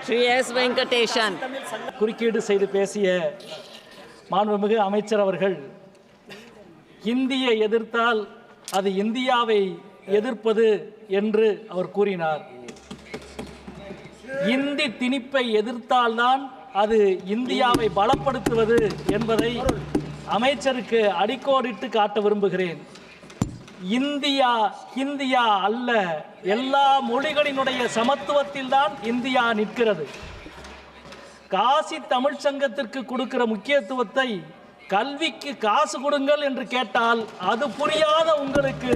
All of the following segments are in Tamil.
Sri S. Venkatesan. குறுக்கீடு செய்து பேசிய மாண்புமிகு அமைச்சர் அவர்கள், இந்தியை எதிர்த்தால் அது இந்தியாவை எதிர்ப்பது என்று அவர் கூறினார். இந்தி திணிப்பை எதிர்த்தால்தான் அது இந்தியாவை பலப்படுத்துவது என்பதை அமைச்சருக்கு அடிக்கோடிட்டு காட்ட விரும்புகிறேன். இந்தியா ஹிந்தியா அல்ல, எல்லா மொழிகளினுடைய சமத்துவத்தில் தான் இந்தியா நிற்கிறது. காசி தமிழ் சங்கத்திற்கு கொடுக்கிற முக்கியத்துவத்தை கல்விக்கு காசு கொடுங்கள் என்று கேட்டால் அது புரியாத உங்களுக்கு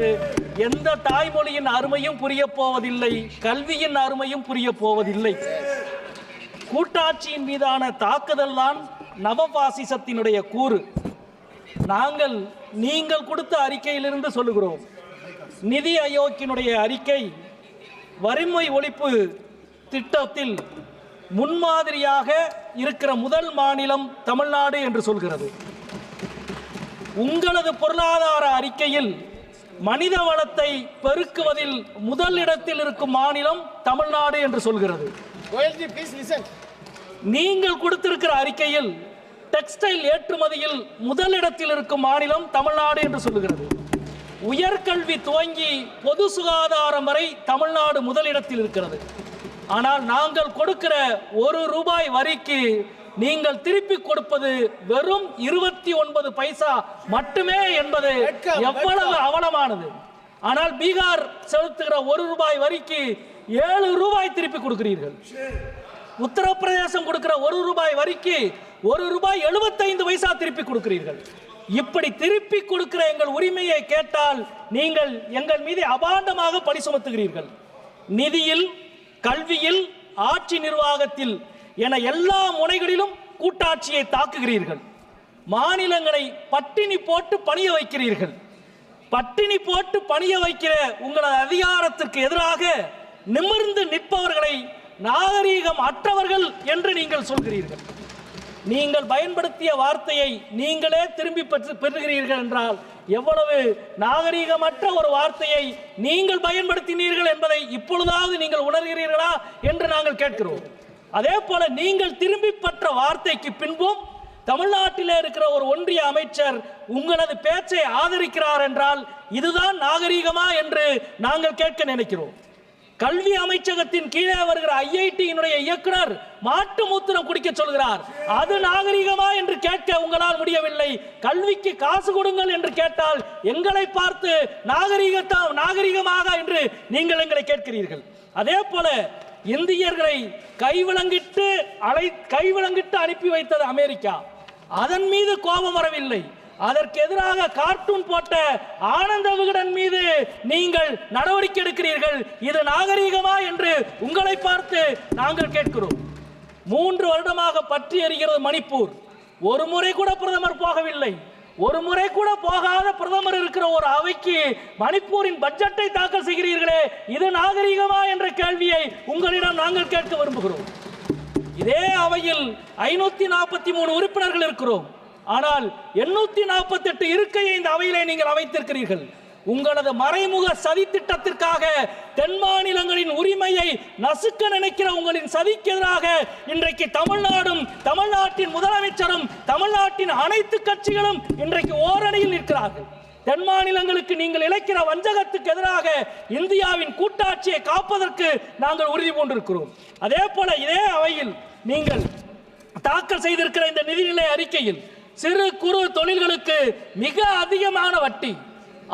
எந்த தாய்மொழியின் அருமையும் புரிய போவதில்லை, கல்வியின் அருமையும் புரிய போவதில்லை. கூட்டாட்சியின் மீதான தாக்குதல் தான் நவபாசிசத்தினுடைய கூறு. நீங்கள் கொடுத்த அறிக்கையிலிருந்து சொல்லுகிறோம். நிதி ஆயோக்கினுடைய அறிக்கை வறுமை ஒழிப்பு திட்டத்தில் முன்மாதிரியாக இருக்கிற முதல் மாநிலம் தமிழ்நாடு என்று சொல்கிறது. உங்களது பொருளாதார அறிக்கையில் மனித வளத்தை பெருக்குவதில் முதல் இடத்தில் இருக்கும் மாநிலம் தமிழ்நாடு என்று சொல்கிறது. நீங்கள் கொடுத்திருக்கிற அறிக்கையில் டெக்ஸ்டைல் ஏற்றுமதியில் முதலிடத்தில் இருக்கும் மாநிலம் தமிழ்நாடு என்று சொல்லுகிறது. உயர்கல்வி துவங்கி பொது சுகாதாரம் வரை தமிழ்நாடு முதலிடத்தில் இருக்கிறது. ஆனால் நாங்கள் கொடுக்கிற ₹1 வரிக்கு நீங்கள் திருப்பி கொடுப்பது வெறும் 29 பைசா மட்டுமே என்பது எவ்வளவு அவலமானது. ஆனால் பீகார் செலுத்துகிற ₹1 வரிக்கு ₹7 திருப்பி கொடுக்கிறீர்கள். உத்தரப்பிரதேசம் கொடுக்கிற ₹1 வரிக்கு ₹1.75 பைசா திருப்பி கொடுக்கிறீர்கள். இப்படி திருப்பி கொடுக்கிற எங்கள் உரிமையை கேட்டால் நீங்கள் எங்கள் மீது அபாண்டமாக பழி சுமத்துகிறீர்கள். நிதியில், கல்வியில், ஆட்சி நிர்வாகத்தில் என எல்லா முனைகளிலும் கூட்டாட்சியை தாக்குகிறீர்கள். மாநிலங்களை பட்டினி போட்டு பணிய வைக்கிறீர்கள். பட்டினி போட்டு பணிய வைக்கிற உங்களது அதிகாரத்திற்கு எதிராக நிமிர்ந்து நிற்பவர்களை நாகரீகம் அற்றவர்கள் என்று நீங்கள் சொல்கிறீர்கள். நீங்கள் பயன்படுத்திய வார்த்தையை நீங்களே திரும்பி பெறுகிறீர்கள் என்றால் எவ்வளவு நாகரீகமற்ற ஒரு வார்த்தையை நீங்கள் பயன்படுத்தினீர்கள் என்பதை இப்பொழுதாவது நீங்கள் உணர்கிறீர்களா என்று நாங்கள் கேட்கிறோம். அதே போல நீங்கள் திரும்பி பெற்ற வார்த்தைக்கு பின்பும் தமிழ்நாட்டில் இருக்கிற ஒரு ஒன்றிய அமைச்சர் உங்களது பேச்சை ஆதரிக்கிறார் என்றால் இதுதான் நாகரீகமா என்று நாங்கள் கேட்க நினைக்கிறோம். கல்வி அமைச்சகத்தின் கீழே வருகிற IIT-யினுடைய இயக்குனர் மாட்டு மூத்திரம் குடிக்க சொல்கிறார். அது நாகரிகமா என்று கேட்க உங்களால் முடியவில்லை. கல்விக்கு காசு கொடுங்கள் என்று கேட்டால் எங்களை பார்த்து நாகரிகமாக என்று நீங்கள் எங்களை கேட்கிறீர்கள். அதே போல இந்தியர்களை கைவிலங்கிட்டு அனுப்பி வைத்தது அமெரிக்கா. அதன் மீது கோபம் வரவில்லை. அதற்கு எதிராக கார்ட்டூன் போட்ட ஆனந்த விகடன் மீது நீங்கள் நடவடிக்கை எடுக்கிறீர்கள். இது நாகரீகமா என்று உங்களை பார்த்து நாங்கள் கேட்கிறோம். 3 வருடமாக பற்றி எறிகிறது மணிப்பூர். ஒரு முறை கூட பிரதமர் போகவில்லை. ஒரு முறை கூட போகாத பிரதமர் இருக்கிற ஒரு அவைக்கு மணிப்பூரின் பட்ஜெட்டை தாக்கல் செய்கிறீர்களே, இது நாகரீகமா என்ற கேள்வியை உங்களிடம் நாங்கள் கேட்க விரும்புகிறோம். இதே அவையில் 543 உறுப்பினர்கள் இருக்கிறோம். ஆனால் 848 இருக்கையை இந்த அவையிலே நீங்கள் அமைத்திருக்கிறீர்கள். உங்களது மறைமுக சதி திட்டத்திற்காக தென் மாநிலங்களின் உரிமையை நசுக்க நினைக்கிற உங்களின் சதிக்கு எதிராக இன்றைக்கு தமிழ்நாடும், தமிழ்நாட்டின் முதலமைச்சரும், தமிழ்நாட்டின் அனைத்து கட்சிகளும் இன்றைக்கு ஓரணியில் நிற்கிறார்கள். தென் மாநிலங்களுக்கு நீங்கள் இழைக்கிற வஞ்சகத்துக்கு எதிராக இந்தியாவின் கூட்டாட்சியை காப்பதற்கு நாங்கள் உறுதி பூண்டிருக்கிறோம். அதே போல இதே அவையில் நீங்கள் தாக்கல் செய்திருக்கிற இந்த நிதிநிலை அறிக்கையில் சிறு குறு தொழில்களுக்கு மிக அதிகமான வட்டி,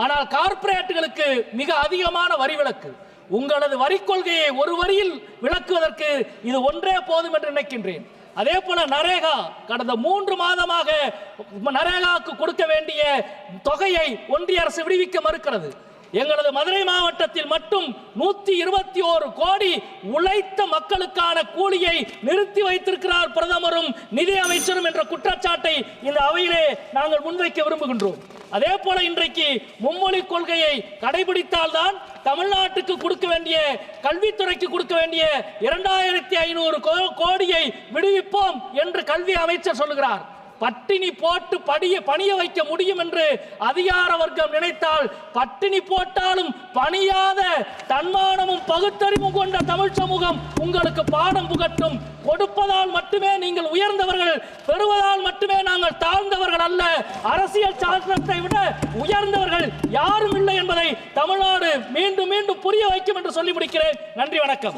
ஆனால் கார்ப்பரேட்டுகளுக்கு மிக அதிகமான வரி விலக்கு. உங்களது வரி கொள்கையை ஒரு வரியில் விளக்குவதற்கு இது ஒன்றே போதும் என்று நினைக்கின்றேன். அதே போல நரேகா கடந்த 3 மாதமாக நரேகாவுக்கு கொடுக்க வேண்டிய தொகையை ஒன்றிய அரசு விடுவிக்க மறுக்கிறது. எங்களது மதுரை மாவட்டத்தில் மட்டும் 121 கோடி உழைத்த மக்களுக்கான கூலியை நிறுத்தி வைத்திருக்கிறார் பிரதமரும் நிதி அமைச்சரும் என்ற குற்றச்சாட்டை இந்த அவையிலே நாங்கள் முன்வைக்க விரும்புகின்றோம். அதே போல இன்றைக்கு மும்மொழி கொள்கையை கடைபிடித்தால்தான் தமிழ்நாட்டுக்கு கொடுக்க வேண்டிய, கல்வித்துறைக்கு கொடுக்க வேண்டிய 2500 கோடியை விடுவிப்போம் என்று கல்வி அமைச்சர் சொல்லுகிறார். பட்டினி போட்டு பணிய வைக்க முடியும் என்று அதிகார வர்க்கம் நினைத்தால் பட்டினி போட்டாலும் பணியாத தன்மானமும் பகுத்தறிவும் கொண்ட தமிழ் சமூகம் உங்களுக்கு பாடம் புகட்டும். கொடுப்பதால் மட்டுமே நீங்கள் உயர்ந்தவர்கள், பெறுவதால் மட்டுமே நாங்கள் தாழ்ந்தவர்கள் அல்ல. அரசியல் சாசனத்தை விட உயர்ந்தவர்கள் யாரும் இல்லை என்பதை தமிழ்நாடு மீண்டும் மீண்டும் புரிய வைக்கும் என்று சொல்லி முடிக்கிறேன். நன்றி, வணக்கம்.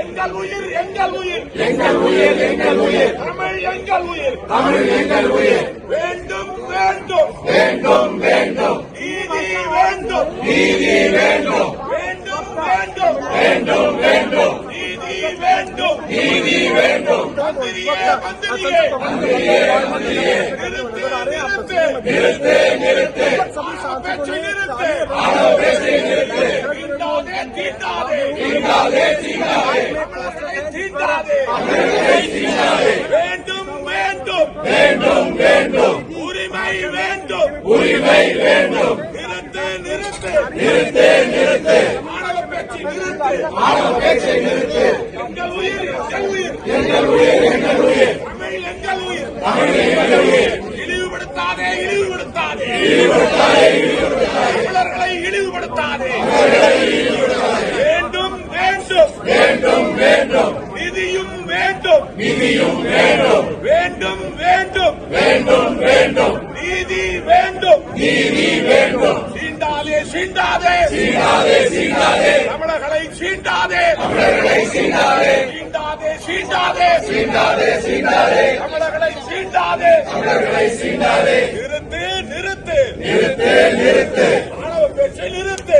எங்கள் உயிர் எங்கள் உயிர் எங்கள் உயிர் எங்கள் உயிர் தமிழ் எங்கள் உயிர் தமிழ் எங்கள் உயிர் வேண்டும் வேண்டும் வேண்டும் வேண்டும் நீதி வேண்டும் நீதி வேண்டும் வேண்டும் வேண்டும் வேண்டும் வேண்டும் நீதி வேண்டும் நீதி வேண்டும் மந்திரியே மந்திரியே மந்திரியே மந்திரியே நிறுத்து நிறுத்து நிறுத்து பேச்சை நிறுத்து பேச்சை நிறுத்து தீண்டாதே தீண்டாதே தீண்டாதே தீண்டாதே வேண்டும் வேண்டும் வேண்டும் வேண்டும் உரிமை வேண்டும் உரிமை வேண்டும் நிறுத்து நிறுத்து நிறுத்து நிறுத்து மாணவ பேச்சை நிறுத்து மாணவ பேச்சை நிறுத்து எங்கள் உயிர் எங்கள் உயிர் எங்கள் உயிர் எங்கள் உயிர் தமிழ் எங்கள் உயிர் தமிழ் எங்கள் உயிர் இழிவுபடுத்தாதே இழிவுபடுத்தாதே இழிவுபடுத்தாதே இழிவுபடுத்தாதே தமிழர்களை இழிவுபடுத்தாதே வேண்டும் வேண்டும் வேண்டும் வேண்டும் நிதியும் வேண்டும் நிதியும் வேண்டும் வேண்டும் வேண்டும் வேண்டும் வேண்டும் நீதி வேண்டும் நீதி வேண்டும் சீண்டாதே சீண்டாதே சீண்டாதே சீண்டாதே தமிழர்களை சீண்டாதே தமிழர்களை சீண்டாதே சீண்டாதே சீண்டாதே சீண்டாதே சீண்டாதே தமிழர்களை சீண்டாதே தமிழர்களை சீண்டாதே நிறுத்து நிறுத்து நிறுத்து நிறுத்து மாணவ பேச்சை நிறுத்து